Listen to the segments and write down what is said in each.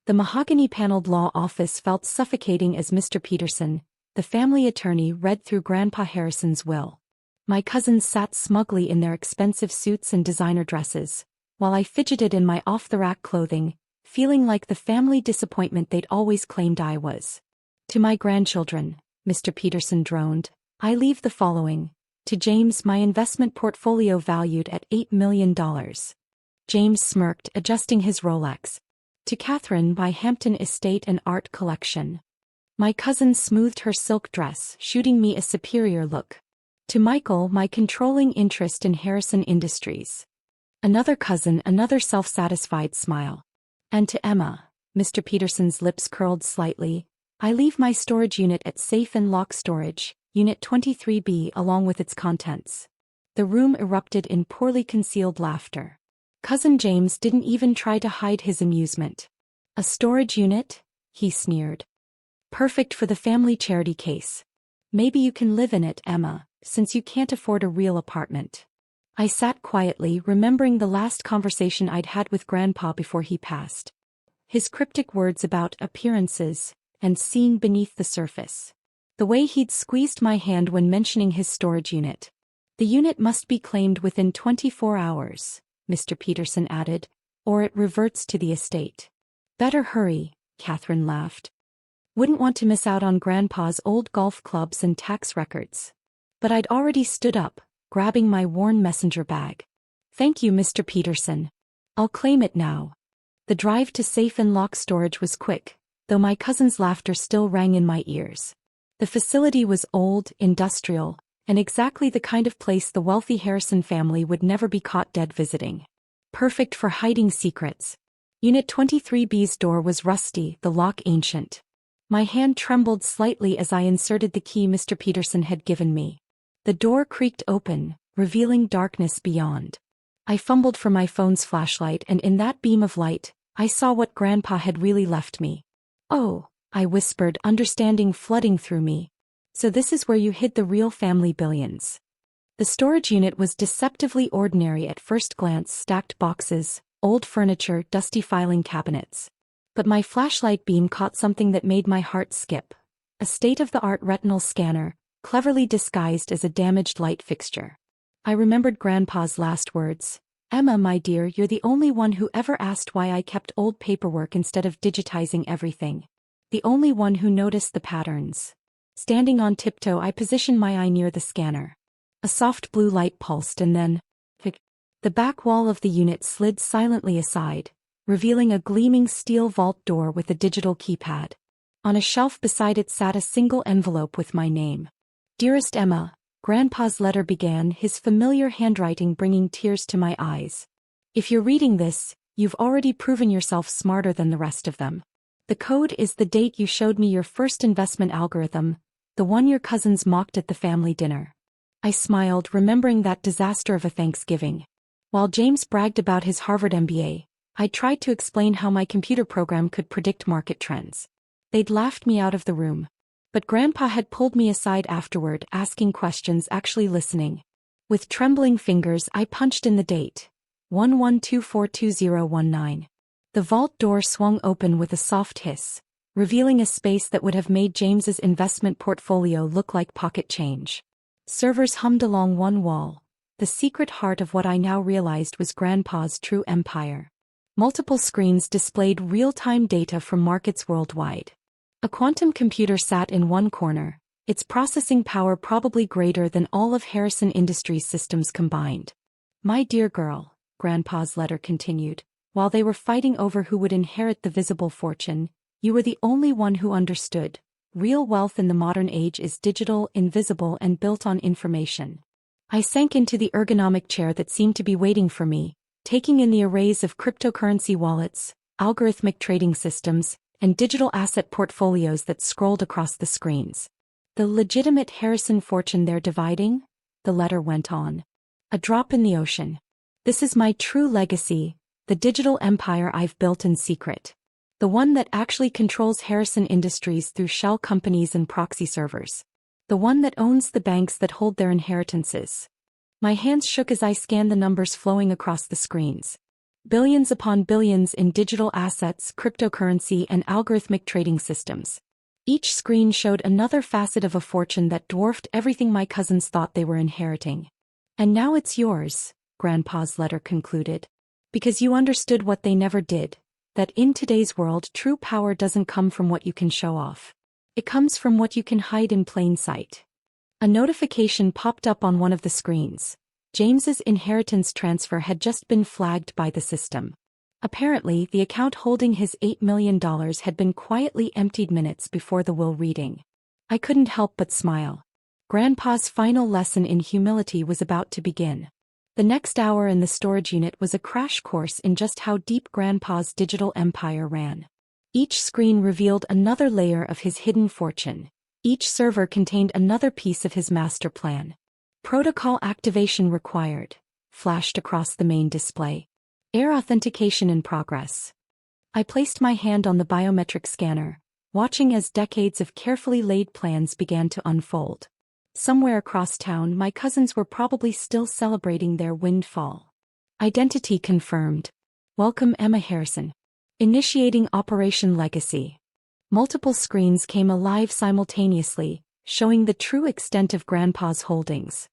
The mahogany-paneled law office felt suffocating as Mr. Peterson, the family attorney, read through Grandpa Harrison's will. My cousins sat smugly in their expensive suits and designer dresses, while I fidgeted in my off-the-rack clothing, feeling like the family disappointment they'd always claimed I was. To my grandchildren, Mr. Peterson droned, I leave the following. To James, my investment portfolio valued at $8 million. James smirked, adjusting his Rolex. To Catherine, my Hampton estate and art collection. My cousin smoothed her silk dress, shooting me a superior look. To Michael, my controlling interest in Harrison Industries. Another cousin, another self-satisfied smile. And to Emma, Mr. Peterson's lips curled slightly, I leave my storage unit at Safe and Lock Storage, Unit 23B, along with its contents. The room erupted in poorly concealed laughter. Cousin James didn't even try to hide his amusement. A storage unit? He sneered. Perfect for the family charity case. Maybe you can live in it, Emma, since you can't afford a real apartment. I sat quietly, remembering the last conversation I'd had with Grandpa before he passed. His cryptic words about appearances and seeing beneath the surface. The way he'd squeezed my hand when mentioning his storage unit. The unit must be claimed within 24 hours, Mr. Peterson added, or it reverts to the estate. Better hurry, Catherine laughed. Wouldn't want to miss out on Grandpa's old golf clubs and tax records. But I'd already stood up, grabbing my worn messenger bag. Thank you, Mr. Peterson. I'll claim it now. The drive to Safe and Lock Storage was quick, though my cousin's laughter still rang in my ears. The facility was old, industrial, and exactly the kind of place the wealthy Harrison family would never be caught dead visiting. Perfect for hiding secrets. Unit 23B's door was rusty, the lock ancient. My hand trembled slightly as I inserted the key Mr. Peterson had given me. The door creaked open, revealing darkness beyond. I fumbled for my phone's flashlight, and in that beam of light, I saw what Grandpa had really left me. Oh, I whispered, understanding flooding through me. So this is where you hid the real family billions. The storage unit was deceptively ordinary at first glance: stacked boxes, old furniture, dusty filing cabinets. But my flashlight beam caught something that made my heart skip. A state-of-the-art retinal scanner, cleverly disguised as a damaged light fixture. I remembered Grandpa's last words. Emma, my dear, you're the only one who ever asked why I kept old paperwork instead of digitizing everything. The only one who noticed the patterns. Standing on tiptoe, I positioned my eye near the scanner. A soft blue light pulsed, and then the back wall of the unit slid silently aside, revealing a gleaming steel vault door with a digital keypad. On a shelf beside it sat a single envelope with my name. Dearest Emma, Grandpa's letter began, his familiar handwriting bringing tears to my eyes. If you're reading this, you've already proven yourself smarter than the rest of them. The code is the date you showed me your first investment algorithm, the one your cousins mocked at the family dinner. I smiled, remembering that disaster of a Thanksgiving. While James bragged about his Harvard MBA, I tried to explain how my computer program could predict market trends. They'd laughed me out of the room. But Grandpa had pulled me aside afterward, asking questions, actually listening. With trembling fingers, I punched in the date. 11242019. The vault door swung open with a soft hiss, revealing a space that would have made James's investment portfolio look like pocket change. Servers hummed along one wall, the secret heart of what I now realized was Grandpa's true empire. Multiple screens displayed real-time data from markets worldwide. A quantum computer sat in one corner, its processing power probably greater than all of Harrison Industries' systems combined. My dear girl, Grandpa's letter continued, while they were fighting over who would inherit the visible fortune, you were the only one who understood. Real wealth in the modern age is digital, invisible, and built on information. I sank into the ergonomic chair that seemed to be waiting for me, taking in the arrays of cryptocurrency wallets, algorithmic trading systems, and digital asset portfolios that scrolled across the screens. The legitimate Harrison fortune they're dividing? The letter went on. A drop in the ocean. This is my true legacy, the digital empire I've built in secret. The one that actually controls Harrison Industries through shell companies and proxy servers. The one that owns the banks that hold their inheritances. My hands shook as I scanned the numbers flowing across the screens. Billions upon billions in digital assets, cryptocurrency, and algorithmic trading systems. Each screen showed another facet of a fortune that dwarfed everything my cousins thought they were inheriting. And now it's yours, Grandpa's letter concluded. Because you understood what they never did, that in today's world true power doesn't come from what you can show off. It comes from what you can hide in plain sight. A notification popped up on one of the screens. James's inheritance transfer had just been flagged by the system. Apparently, the account holding his $8 million had been quietly emptied minutes before the will reading. I couldn't help but smile. Grandpa's final lesson in humility was about to begin. The next hour in the storage unit was a crash course in just how deep Grandpa's digital empire ran. Each screen revealed another layer of his hidden fortune. Each server contained another piece of his master plan. Protocol activation required, flashed across the main display. Air authentication in progress. I placed my hand on the biometric scanner, watching as decades of carefully laid plans began to unfold. Somewhere across town, my cousins were probably still celebrating their windfall. Identity confirmed. Welcome, Emma Harrison. Initiating Operation Legacy. Multiple screens came alive simultaneously, showing the true extent of Grandpa's holdings.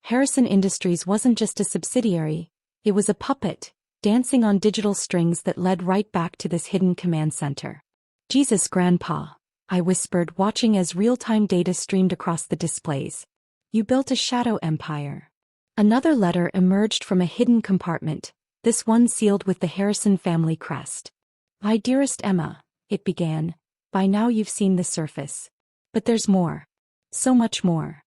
Harrison Industries wasn't just a subsidiary, it was a puppet, dancing on digital strings that led right back to this hidden command center. Jesus, Grandpa, I whispered, watching as real-time data streamed across the displays. You built a shadow empire. Another letter emerged from a hidden compartment, this one sealed with the Harrison family crest. My dearest Emma, it began, by now you've seen the surface. But there's more. So much more.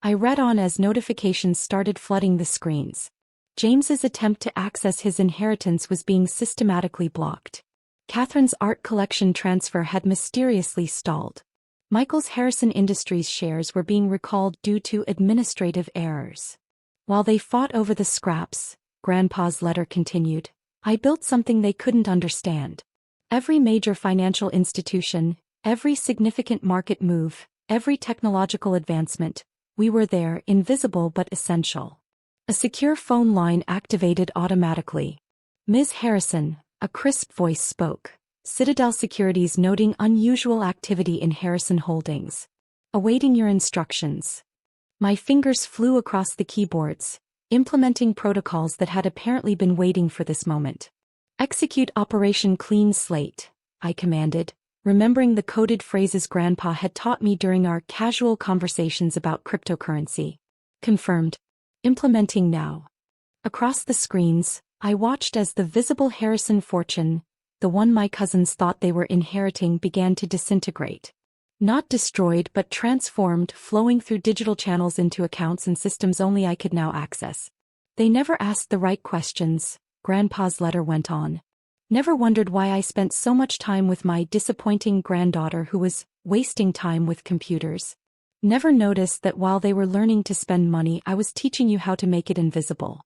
I read on as notifications started flooding the screens. James's attempt to access his inheritance was being systematically blocked. Catherine's art collection transfer had mysteriously stalled. Michael's Harrison Industries shares were being recalled due to administrative errors. While they fought over the scraps, Grandpa's letter continued, I built something they couldn't understand. Every major financial institution, every significant market move, every technological advancement, we were there, invisible but essential. A secure phone line activated automatically. Ms. Harrison, a crisp voice spoke. Citadel Securities noting unusual activity in Harrison Holdings. Awaiting your instructions. My fingers flew across the keyboards, implementing protocols that had apparently been waiting for this moment. Execute Operation Clean Slate, I commanded, remembering the coded phrases Grandpa had taught me during our casual conversations about cryptocurrency. Confirmed. Implementing now. Across the screens, I watched as the visible Harrison fortune, the one my cousins thought they were inheriting, began to disintegrate. Not destroyed but transformed, flowing through digital channels into accounts and systems only I could now access. They never asked the right questions, Grandpa's letter went on. Never wondered why I spent so much time with my disappointing granddaughter who was wasting time with computers. Never noticed that while they were learning to spend money, I was teaching you how to make it invisible.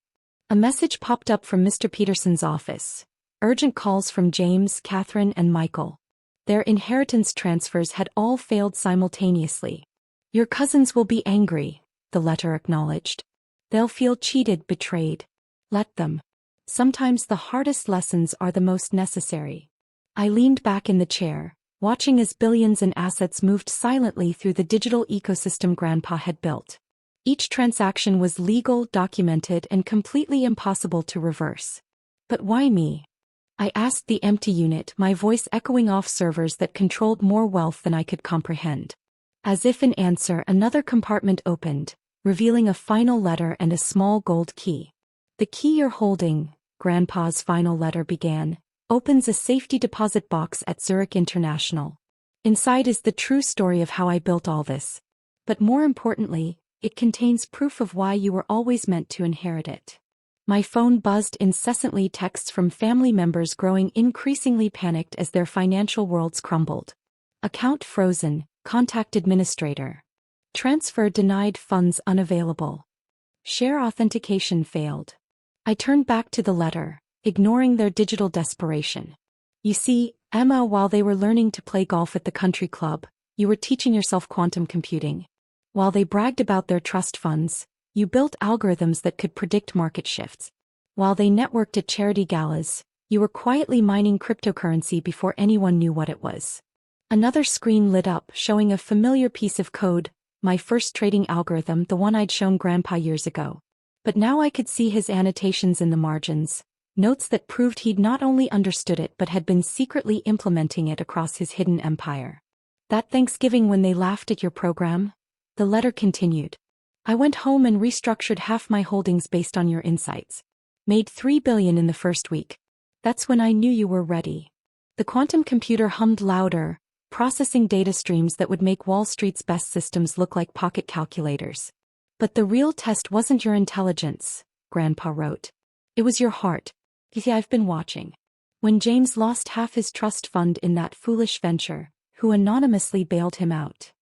A message popped up from Mr. Peterson's office. Urgent calls from James, Catherine, and Michael. Their inheritance transfers had all failed simultaneously. Your cousins will be angry, the letter acknowledged. They'll feel cheated, betrayed. Let them. Sometimes the hardest lessons are the most necessary. I leaned back in the chair, watching as billions in assets moved silently through the digital ecosystem Grandpa had built. Each transaction was legal, documented, and completely impossible to reverse. But why me? I asked the empty unit, my voice echoing off servers that controlled more wealth than I could comprehend. As if in answer, another compartment opened, revealing a final letter and a small gold key. The key you're holding, Grandpa's final letter began, opens a safety deposit box at Zurich International. Inside is the true story of how I built all this. But more importantly, it contains proof of why you were always meant to inherit it. My phone buzzed incessantly, texts from family members growing increasingly panicked as their financial worlds crumbled. Account frozen, contact administrator. Transfer denied, funds unavailable. Share authentication failed. I turned back to the letter, ignoring their digital desperation. You see, Emma, while they were learning to play golf at the country club, you were teaching yourself quantum computing. While they bragged about their trust funds, you built algorithms that could predict market shifts. While they networked at charity galas, You were quietly mining cryptocurrency before anyone knew what it was. Another screen lit up, showing a familiar piece of code, my first trading algorithm, the one I'd shown Grandpa years ago. But now I could see his annotations in the margins, notes that proved he'd not only understood it but had been secretly implementing it across his hidden empire. That Thanksgiving when they laughed at your program? The letter continued. I went home and restructured half my holdings based on your insights. Made $3 billion in the first week. That's when I knew you were ready. The quantum computer hummed louder, processing data streams that would make Wall Street's best systems look like pocket calculators. But the real test wasn't your intelligence, Grandpa wrote. It was your heart. Yeah, I've been watching. When James lost half his trust fund in that foolish venture, who anonymously bailed him out.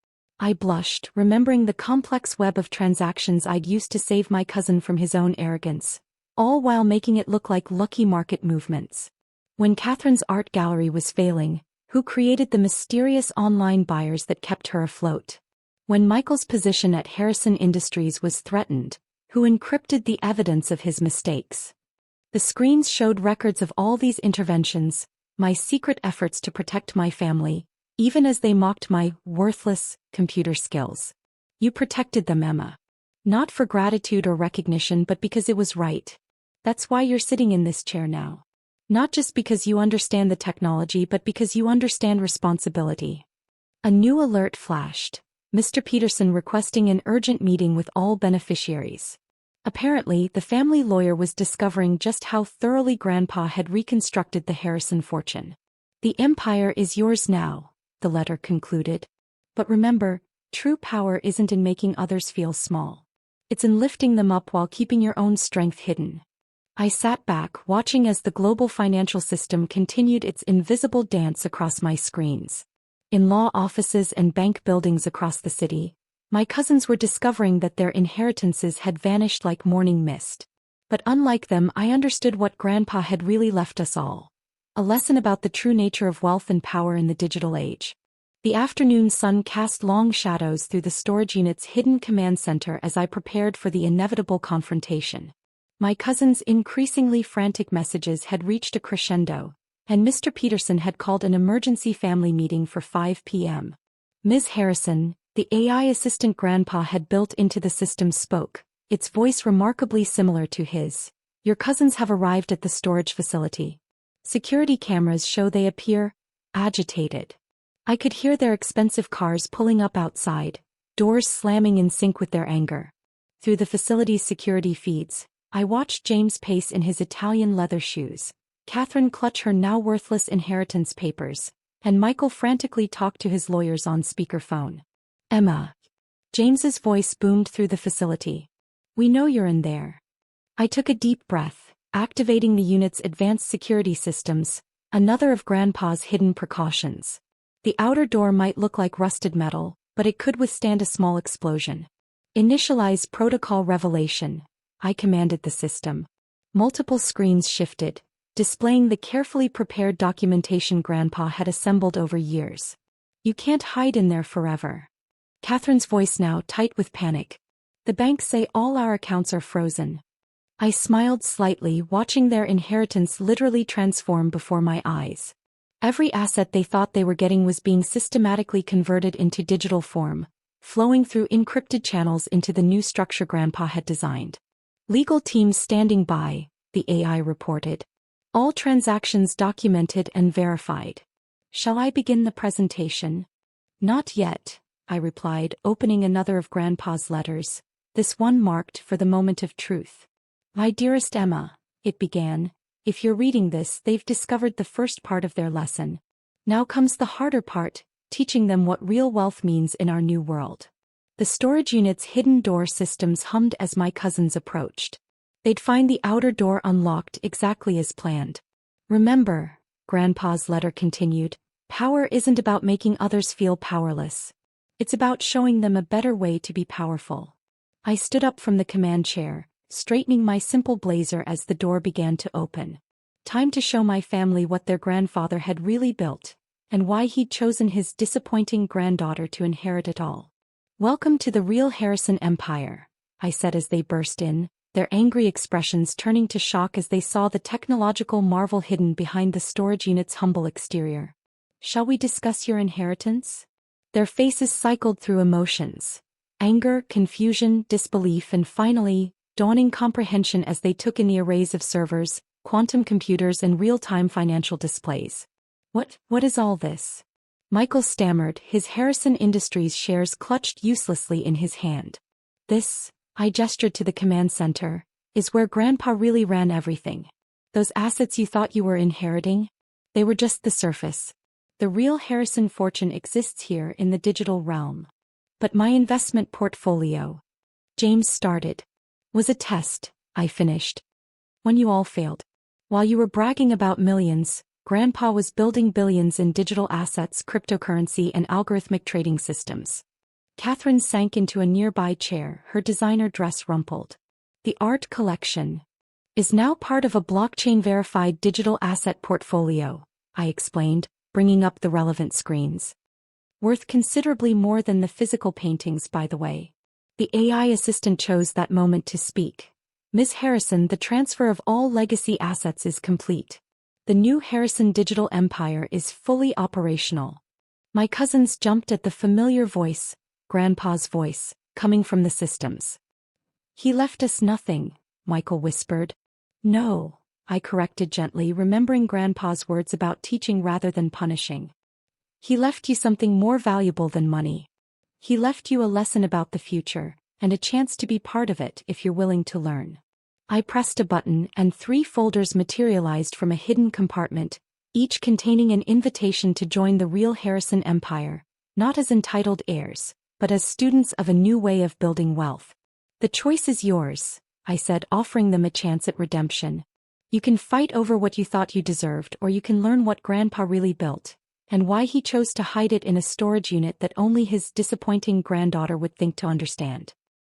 I blushed, remembering the complex web of transactions I'd used to save my cousin from his own arrogance, all while making it look like lucky market movements. When Catherine's art gallery was failing, who created the mysterious online buyers that kept her afloat? When Michael's position at Harrison Industries was threatened, who encrypted the evidence of his mistakes? The screens showed records of all these interventions, my secret efforts to protect my family, even as they mocked my worthless computer skills. You protected them, Emma. Not for gratitude or recognition, but because it was right. That's why you're sitting in this chair now. Not just because you understand the technology, but because you understand responsibility. A new alert flashed. Mr. Peterson requesting an urgent meeting with all beneficiaries. Apparently, the family lawyer was discovering just how thoroughly Grandpa had reconstructed the Harrison fortune. The empire is yours now, the letter concluded. But remember, true power isn't in making others feel small. It's in lifting them up while keeping your own strength hidden. I sat back, watching as the global financial system continued its invisible dance across my screens. In law offices and bank buildings across the city, my cousins were discovering that their inheritances had vanished like morning mist. But unlike them, I understood what Grandpa had really left us all. A lesson about the true nature of wealth and power in the digital age. The afternoon sun cast long shadows through the storage unit's hidden command center as I prepared for the inevitable confrontation. My cousin's increasingly frantic messages had reached a crescendo, and Mr. Peterson had called an emergency family meeting for 5 p.m. Ms. Harrison, the AI assistant Grandpa had built into the system, spoke, its voice remarkably similar to his. Your cousins have arrived at the storage facility. Security cameras show they appear agitated. I could hear their expensive cars pulling up outside, doors slamming in sync with their anger. Through the facility's security feeds, I watched James pace in his Italian leather shoes, Catherine clutch her now worthless inheritance papers, and Michael frantically talk to his lawyers on speakerphone. Emma. James's voice boomed through the facility. We know you're in there. I took a deep breath, activating the unit's advanced security systems, another of Grandpa's hidden precautions. The outer door might look like rusted metal, but it could withstand a small explosion. Initialize protocol revelation, I commanded the system. Multiple screens shifted, displaying the carefully prepared documentation Grandpa had assembled over years. You can't hide in there forever. Catherine's voice now tight with panic. The banks say all our accounts are frozen. I smiled slightly, watching their inheritance literally transform before my eyes. Every asset they thought they were getting was being systematically converted into digital form, flowing through encrypted channels into the new structure Grandpa had designed. Legal teams standing by, the AI reported. All transactions documented and verified. Shall I begin the presentation? Not yet, I replied, opening another of Grandpa's letters, this one marked for the moment of truth. My dearest Emma, it began, if you're reading this, they've discovered the first part of their lesson. Now comes the harder part, teaching them what real wealth means in our new world. The storage unit's hidden door systems hummed as my cousins approached. They'd find the outer door unlocked exactly as planned. Remember, Grandpa's letter continued, power isn't about making others feel powerless. It's about showing them a better way to be powerful. I stood up from the command chair, straightening my simple blazer as the door began to open. Time to show my family what their grandfather had really built, and why he'd chosen his disappointing granddaughter to inherit it all. Welcome to the real Harrison Empire, I said as they burst in, their angry expressions turning to shock as they saw the technological marvel hidden behind the storage unit's humble exterior. "Shall we discuss your inheritance?" Their faces cycled through emotions: anger, confusion, disbelief, and finally, dawning comprehension as they took in the arrays of servers, quantum computers, and real-time financial displays. What is all this?" Michael stammered, his Harrison Industries shares clutched uselessly in his hand. "This," I gestured to the command center, "is where Grandpa really ran everything. Those assets you thought you were inheriting? They were just the surface. The real Harrison fortune exists here in the digital realm." "But my investment portfolio," James started, "was a test," I finished. "When you all failed. While you were bragging about millions, Grandpa was building billions in digital assets, cryptocurrency, and algorithmic trading systems." Catherine sank into a nearby chair, her designer dress rumpled. "The art collection is now part of a blockchain-verified digital asset portfolio," I explained, bringing up the relevant screens. "Worth considerably more than the physical paintings, by the way." The AI assistant chose that moment to speak. "Ms. Harrison, the transfer of all legacy assets is complete. The new Harrison digital empire is fully operational." My cousins jumped at the familiar voice, Grandpa's voice, coming from the systems. "He left us nothing," Michael whispered. "No," I corrected gently, remembering Grandpa's words about teaching rather than punishing. "He left you something more valuable than money. He left you a lesson about the future, and a chance to be part of it if you're willing to learn." I pressed a button and 3 folders materialized from a hidden compartment, each containing an invitation to join the real Harrison empire, not as entitled heirs, but as students of a new way of building wealth. "The choice is yours," I said, offering them a chance at redemption. "You can fight over what you thought you deserved, or you can learn what Grandpa really built, and why he chose to hide it in a storage unit that only his disappointing granddaughter would think to understand."